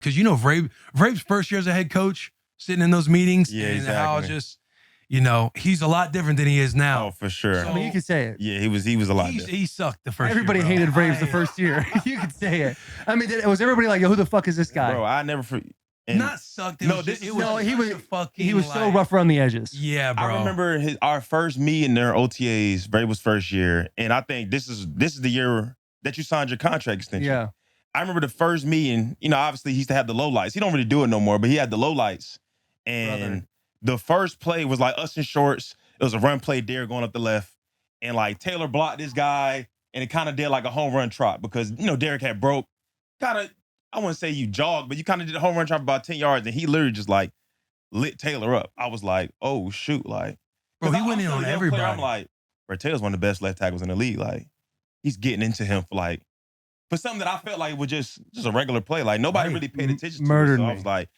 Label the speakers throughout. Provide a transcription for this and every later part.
Speaker 1: because Vrabes' first year as a head coach, sitting in those meetings,
Speaker 2: Yeah,
Speaker 1: and
Speaker 2: exactly.
Speaker 1: how just, he's a lot different than he is now.
Speaker 2: Oh, for sure.
Speaker 1: So,
Speaker 3: I mean, you could say it.
Speaker 2: Yeah, he was a lot different.
Speaker 1: He sucked the first
Speaker 3: Everybody
Speaker 1: year, bro.
Speaker 3: hated Vrabes the first year. You could say it. I mean, was everybody like, yo, who the fuck is this guy?
Speaker 2: Bro, I never
Speaker 1: Not sucked. He was
Speaker 3: so rough around the edges.
Speaker 1: Yeah, bro.
Speaker 2: I remember our first meeting during OTAs, Vrabel's first year, and I think this is the year that you signed your contract extension.
Speaker 3: Yeah.
Speaker 2: I remember the first meeting, obviously he used to have the lowlights. He don't really do it no more, but he had the lowlights. And the first play was like us in shorts. It was a run play, Derek going up the left. And like Taylor blocked this guy, and it kind of did like a home run trot because, Derek had broke. Kind of, I wouldn't say you jogged, but you kind of did a home run trot about 10 yards, and he literally just like lit Taylor up. I was like, oh, shoot. Like,
Speaker 1: bro, he went in on everybody.
Speaker 2: I'm like, bro, Taylor's one of the best left tackles in the league. Like, he's getting into him for something that I felt like was just a regular play. Like, nobody really paid attention to it. So I was like,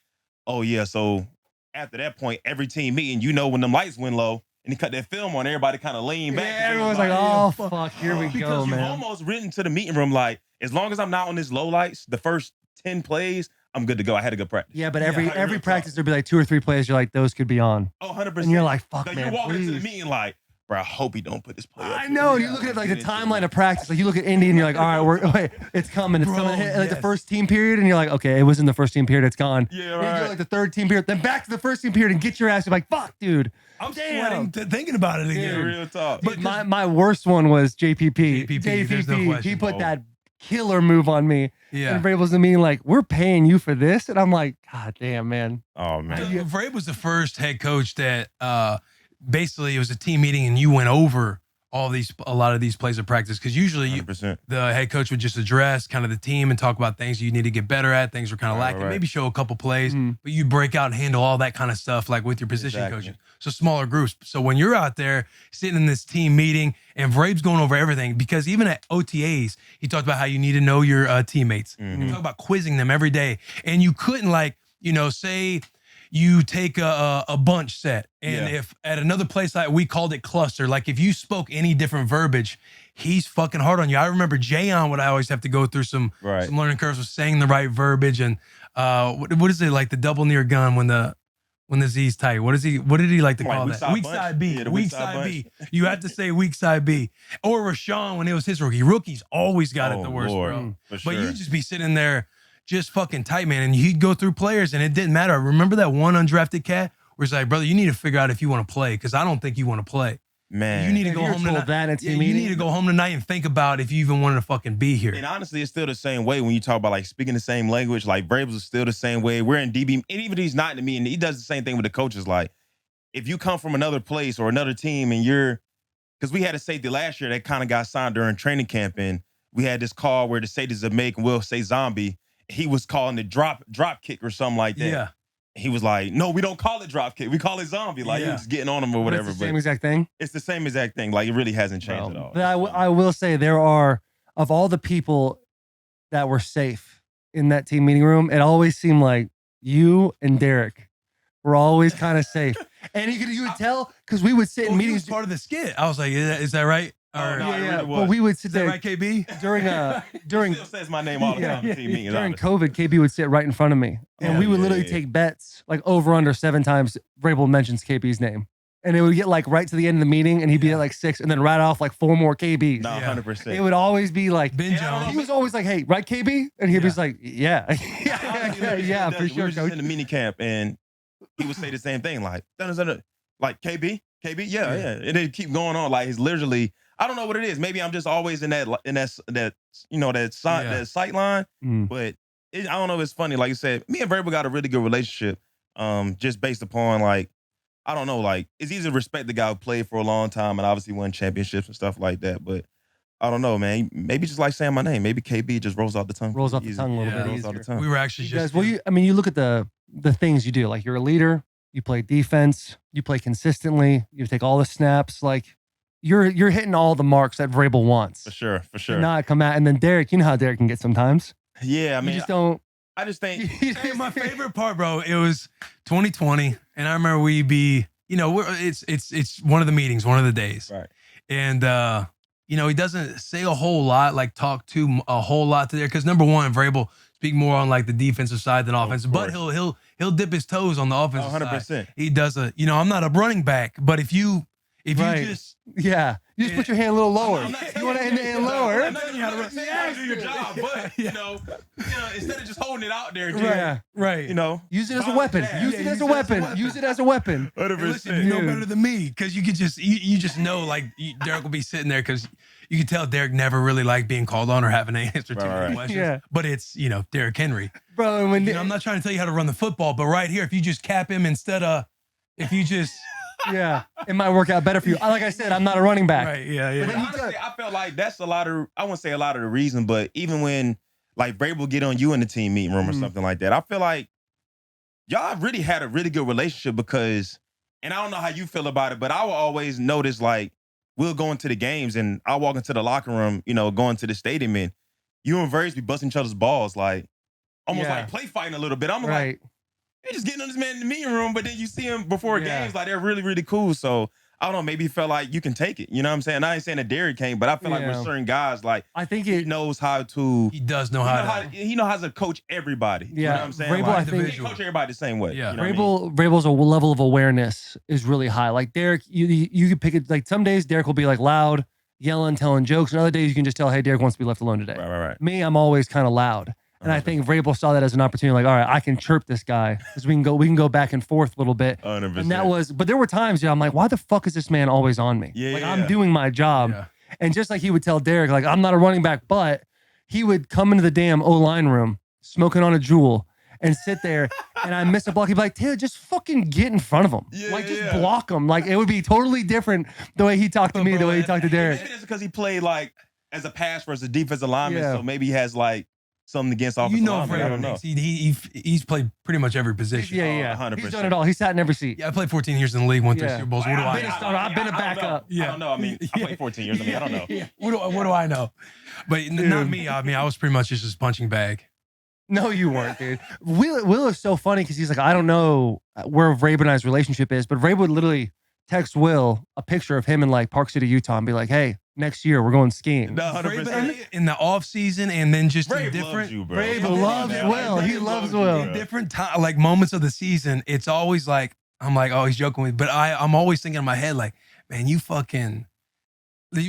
Speaker 2: oh, yeah. So after that point, every team meeting, when them lights went low and he cut that film on, everybody kind of leaned back.
Speaker 3: Yeah, everyone's like, oh, fuck, here we go, man.
Speaker 2: Because you almost written to the meeting room like, as long as I'm not on this low lights, the first 10 plays, I'm good to go. I had a good practice.
Speaker 3: Yeah, but every practice there'd be like 2 or 3 plays you're like, those could be on.
Speaker 2: Oh, 100%.
Speaker 3: And you're like, fuck,
Speaker 2: like,
Speaker 3: man,
Speaker 2: you're walking into the
Speaker 3: please.
Speaker 2: meeting like, bro, I hope he don't put this play up.
Speaker 3: I know. You look at like the timeline of practice. Like you look at Indy and you're like, all right, wait, it's coming. It's coming. Like the first team period, and you're like, okay, it was in the first team period. It's gone.
Speaker 2: Yeah,
Speaker 3: And you
Speaker 2: right.
Speaker 3: do like the third team period, then back to the first team period and get your ass. You're like, fuck, dude.
Speaker 1: I'm sweating thinking about it again.
Speaker 2: Yeah, real talk.
Speaker 3: But my worst one was JPP.
Speaker 1: there's no question.
Speaker 3: He put that killer move on me.
Speaker 1: Yeah.
Speaker 3: And Vrabel's to me like, we're paying you for this, and I'm like, God damn, man.
Speaker 2: Oh, man.
Speaker 1: Vrabel was the first head coach that basically it was a team meeting and you went over a lot of these plays of practice, because usually
Speaker 2: 100%.
Speaker 1: the head coach would just address kind of the team and talk about things you need to get better at, things were kind of lacking, maybe show a couple plays, but you break out and handle all that kind of stuff like with your position coaching. So smaller groups. So when you're out there sitting in this team meeting and Vrabes going over everything, because even at OTAs, he talked about how you need to know your teammates. He talked about quizzing them every day. And you couldn't say you take a bunch set, and if at another place like we called it cluster, like if you spoke any different verbiage, he's fucking hard on you. I remember Jayon would I always have to go through some learning curves with saying the right verbiage, and what is it, like the double near gun when the Z's tight? What did he like to call that? Weak side B.
Speaker 2: Yeah,
Speaker 1: weak side B. You had to say weak side B. Or Rashawn when it was his rookie. Rookies always got it the worst, bro. But you just be sitting there just fucking tight, man. And he'd go through players and it didn't matter. Remember that one undrafted cat where it's like, brother, you need to figure out if you want to play, because I don't think you want to play.
Speaker 2: Man.
Speaker 1: You need to go home tonight. You need to go home tonight and think about if you even wanted to fucking be here.
Speaker 2: And honestly, it's still the same way when you talk about like speaking the same language. Like Vrabes is still the same way. We're in DB, and even if he's not to me, and he does the same thing with the coaches. Like, if you come from another place or another team and because we had a safety last year that kind of got signed during training camp, and we had this call where the safeties would make and we'll say zombie. He was calling it drop kick or something like that.
Speaker 1: Yeah.
Speaker 2: He was like, no, we don't call it drop kick. We call it zombie. Like, he was getting on him or whatever.
Speaker 3: It's the same exact thing?
Speaker 2: It's the same exact thing. Like, it really hasn't changed at all.
Speaker 3: But I will say there are, of all the people that were safe in that team meeting room, it always seemed like you and Derek were always kind of safe. And you would tell, because we would sit in meetings.
Speaker 1: He was part of the skit. I was like, is that right?
Speaker 3: But we would sit there.
Speaker 1: Right, KB?
Speaker 3: During
Speaker 2: still says my name all the time.
Speaker 3: During COVID, KB would sit right in front of me, and we would literally take bets like over under 7 times. Vrabel mentions KB's name, and it would get like right to the end of the meeting, and he'd be at like 6, and then right off like 4 more KBs.
Speaker 2: No, 100%.
Speaker 3: It would always be like
Speaker 1: Ben Jones.
Speaker 3: He was always like, "Hey, right, KB?" And he'd be like, "Yeah, yeah, for sure."
Speaker 2: We were just in the mini camp, and he would say the same thing, like KB, yeah. And it keep going on, like he's literally. I don't know what it is. Maybe I'm just always in that sight line. But I don't know if it's funny. Like you said, me and Vrabel got a really good relationship. Just based upon like, I don't know, like it's easy to respect the guy who played for a long time and obviously won championships and stuff like that. But I don't know, man. Maybe just like saying my name. Maybe KB just rolls off the tongue.
Speaker 3: Rolls off the tongue a little bit easier.
Speaker 1: We were actually just.
Speaker 3: Well, you look at the things you do. Like you're a leader. You play defense. You play consistently. You take all the snaps. Like. You're hitting all the marks that Vrabel wants.
Speaker 2: For sure.
Speaker 3: Not come out. And then Derek, you know how Derek can get sometimes.
Speaker 2: Yeah, I mean.
Speaker 3: You just don't.
Speaker 2: I just think.
Speaker 1: My favorite part, bro, it was 2020. And I remember it's one of the meetings, one of the days.
Speaker 2: Right.
Speaker 1: And, he doesn't say a whole lot, like talk to a whole lot to there. Because number one, Vrabel speak more on like the defensive side than offensive. But he'll dip his toes on the offensive 100%. Side. He does I'm not a running back, but if you just
Speaker 3: you just put your hand a little lower. You want to hand lower.
Speaker 2: I'm not telling you how to run. You do your job, but you know, instead of just holding it out there,
Speaker 1: right.
Speaker 2: You know,
Speaker 3: use it as a weapon. Use it as a weapon. Use it as a weapon.
Speaker 2: 100%.
Speaker 1: Listen, you know better than me because you could you just know like Derek will be sitting there because you can tell Derek never really liked being called on or having to answer too many questions. Yeah. But it's Derrick Henry,
Speaker 3: bro. And when
Speaker 1: I'm not trying to tell you how to run the football, but right here, if you just cap him instead of if you just.
Speaker 3: It might work out better for you. Like I said, I'm not a running back.
Speaker 1: Right, yeah.
Speaker 2: But honestly, I felt like that's a lot of, I wouldn't say a lot of the reason, but even when like Vrabel get on you in the team meeting room or something like that, I feel like y'all really had a really good relationship because, and I don't know how you feel about it, but I will always notice like we'll go into the games and I'll walk into the locker room, going to the stadium and you and Vrabes be busting each other's balls like almost like play fighting a little bit. I'm like, you're just getting on this man in the meeting room, but then you see him before games, like they're really, really cool. So I don't know, maybe he felt like you can take it. You know what I'm saying? I ain't saying that Derrick can't, but I feel like with certain guys, like
Speaker 3: I think
Speaker 2: he knows how to.
Speaker 1: He does know how to.
Speaker 2: He knows how to coach everybody.
Speaker 3: Yeah,
Speaker 2: you know what I'm saying?
Speaker 3: Vrabel,
Speaker 2: like,
Speaker 3: I think
Speaker 2: he coach everybody the same way.
Speaker 1: Yeah,
Speaker 2: you know
Speaker 3: Vrabel's a level of awareness is really high. Like Derrick, you could pick it. Like some days Derrick will be like loud, yelling, telling jokes, and other days you can just tell, hey, Derrick wants to be left alone today.
Speaker 2: Right.
Speaker 3: Me, I'm always kind of loud. And I think Vrabel saw that as an opportunity, like, all right, I can chirp this guy because we can go back and forth a little bit.
Speaker 2: 100%.
Speaker 3: And that was, but there were times, I'm like, why the fuck is this man always on me? I'm doing my job. Yeah. And just like he would tell Derrick, like, I'm not a running back, but he would come into the damn O-line room smoking on a jewel and sit there and I miss a block. He'd be like, Taylor, just fucking get in front of him. Just block him. Like, it would be totally different the way he talked to me, the way he talked to Derrick.
Speaker 2: Maybe it's because he played like as a pass versus defensive lineman, so maybe he has like something against offensive linemen. I don't know.
Speaker 1: He's played pretty much every position.
Speaker 3: Yeah.
Speaker 2: 100%.
Speaker 3: He's done it all. He sat in every seat.
Speaker 1: Yeah, I played 14 years in the league, won 3 Super Bowls. What do I know?
Speaker 3: I've been a backup.
Speaker 2: I don't know. I mean, I played 14 years. I mean, I don't know.
Speaker 1: What do I know? But not me. I mean, I was pretty much just his punching bag.
Speaker 3: No, you weren't, dude. Will is so funny because he's like, I don't know where Vrabel and I's relationship is, but Vrabel would literally text Will a picture of him in like Park City, Utah, and be like, hey, next year we're going skiing.
Speaker 2: 100%.
Speaker 1: In the off season, and then just
Speaker 2: Vrabel
Speaker 1: in different.
Speaker 3: Vrabel loves Will. He loves Will.
Speaker 1: Different time, like moments of the season. It's always like I'm like, oh, he's joking with me, but I'm always thinking in my head like, man, you fucking.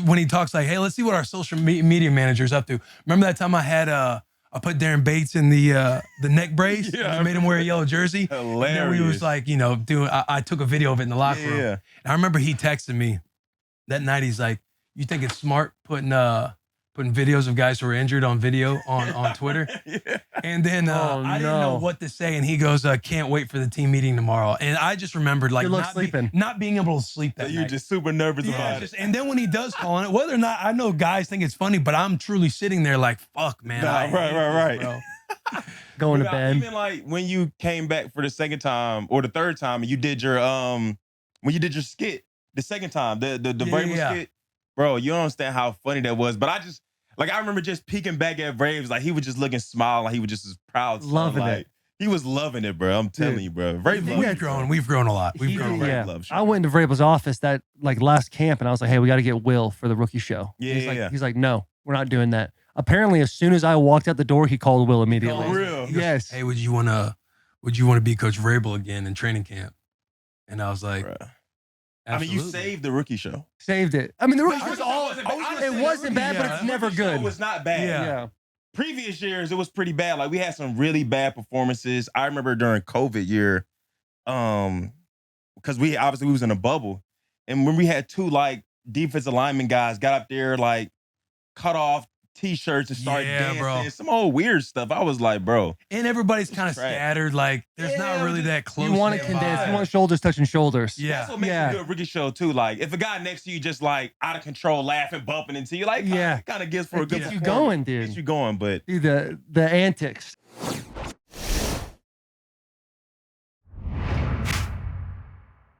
Speaker 1: When he talks like, hey, let's see what our social media manager's up to. Remember that time I put Darren Bates in the neck brace. Yeah, I made him wear a yellow jersey.
Speaker 2: Hilarious.
Speaker 1: And then we was like, I took a video of it in the locker room. Yeah. And I remember he texted me that night. He's like, you think it's smart putting videos of guys who are injured on video on Twitter? And then I didn't know what to say. And he goes, can't wait for the team meeting tomorrow. And I just remembered like not being able to sleep that night.
Speaker 2: You're just super nervous about it.
Speaker 1: And then when he does call on it, whether or not I know guys think it's funny, but I'm truly sitting there like, fuck, man.
Speaker 2: Right.
Speaker 3: Going to bed.
Speaker 2: Even like when you came back for the second time or the third time and you did your when you did your skit the second time, the Vrabel skit. Bro, you don't understand how funny that was. But I remember just peeking back at Vrabes, like he was just looking, smiling, like he was just as proud.
Speaker 3: Loving it.
Speaker 2: He was loving it, bro. I'm telling you, bro.
Speaker 1: Vrabes We've grown a lot. We've grown.
Speaker 3: I went into Vrabel's office that like last camp and I was like, hey, we got to get Will for the rookie show. He's like, no, we're not doing that. Apparently, as soon as I walked out the door, he called Will immediately.
Speaker 2: Oh, real?
Speaker 3: Yes.
Speaker 1: Hey, would you want to be Coach Vrabel again in training camp? And I was like,
Speaker 2: absolutely. I mean, you saved the rookie show.
Speaker 3: Saved it. I mean, the rookie show it wasn't bad, but it's never good.
Speaker 2: It was not bad.
Speaker 3: Yeah.
Speaker 2: Previous years, it was pretty bad. Like we had some really bad performances. I remember during COVID year, because we was in a bubble, and when we had 2 like defensive lineman guys got up there like cut off T-shirts and started dancing, bro. Some old weird stuff. I was like, bro.
Speaker 1: And everybody's kind of scattered. Like, there's not really that close.
Speaker 3: You want to condense. You want shoulders touching shoulders.
Speaker 2: Yeah. That's what makes a good rookie show, too. Like, if a guy next to you just, like, out of control, laughing, bumping into you, like, kind of gives for a good performance.
Speaker 3: Gets you going, dude.
Speaker 2: Gets you going, but.
Speaker 3: Dude, the antics.